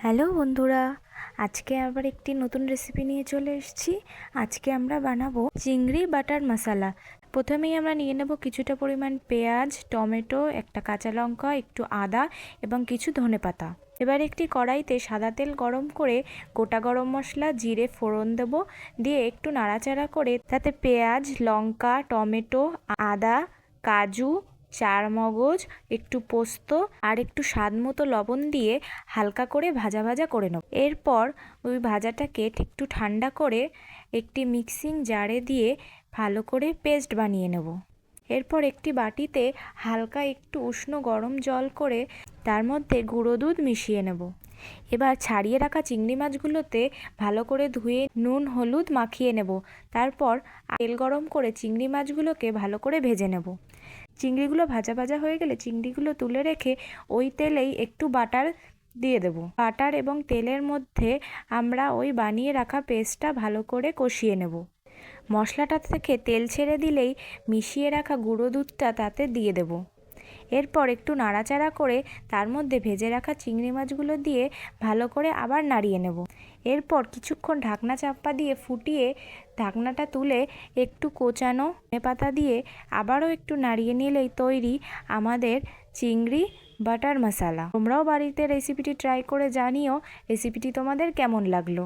Hello বন্ধুরা, আজকে আবার একটি নতুন রেসিপি নিয়ে চলে এসেছি। আজকে আমরা বানাবো চিংড়ি বাটার মশলা। প্রথমেই আমরা নিয়ে নেব কিছুটা পরিমাণ পেঁয়াজ, টমেটো, একটা কাঁচা লঙ্কা, একটু আদা এবং কিছু ধনেপাতা। এবার একটি কড়াইতে সাদা তেল গরম করে গোটা গরম মশলা, জিরে ফোড়ন দেব, দিয়ে একটু নাড়াচাড়া করে তাতে পেঁয়াজ, লঙ্কা, টমেটো, আদা, কাজু, চারমগজ, একটু পোস্ত আর একটু স্বাদ মতো লবণ দিয়ে হালকা করে ভাজা ভাজা করে নেব। এরপর ওই ভাজাটাকে একটু ঠান্ডা করে একটি মিক্সিং জারে দিয়ে ভালো করে পেস্ট বানিয়ে নেব। এরপর একটি বাটিতে হালকা একটু উষ্ণ গরম জল করে তার মধ্যে গুঁড়ো দুধ মিশিয়ে নেব। এবার ছাড়িয়ে রাখা চিংড়ি মাছগুলোতে ভালো করে ধুয়ে নুন হলুদ মাখিয়ে নেব। তারপর তেল গরম করে চিংড়ি মাছগুলোকে ভালো করে ভেজে নেব। চিংড়িগুলো ভাজা ভাজা হয়ে গেলে চিংড়িগুলো তুলে রেখে ওই তেলেই একটু বাটার দিয়ে দেব। বাটার এবং তেলের মধ্যে আমরা ওই বানিয়ে রাখা পেস্টটা ভালো করে কষিয়ে নেব। মশলাটা থেকে তেল ছেড়ে দিলেই মিশিয়ে রাখা গুঁড়ো দুধটা তাতে দিয়ে দেব। এরপর একটু নাড়াচাড়া করে তার মধ্যে ভেজে রাখা চিংড়ি মাছগুলো দিয়ে ভালো করে আবার নাড়িয়ে নেব। এরপর কিছুক্ষণ ঢাকনা চাপা দিয়ে ফুটিয়ে ঢাকনাটা তুলে একটু কোচানো ধনেপাতা দিয়ে আবারও একটু নাড়িয়ে নিলেই তৈরি আমাদের চিংড়ি বাটার মশলা। তোমরাও বাড়িতে রেসিপিটি ট্রাই করে জানিও রেসিপিটি তোমাদের কেমন লাগলো।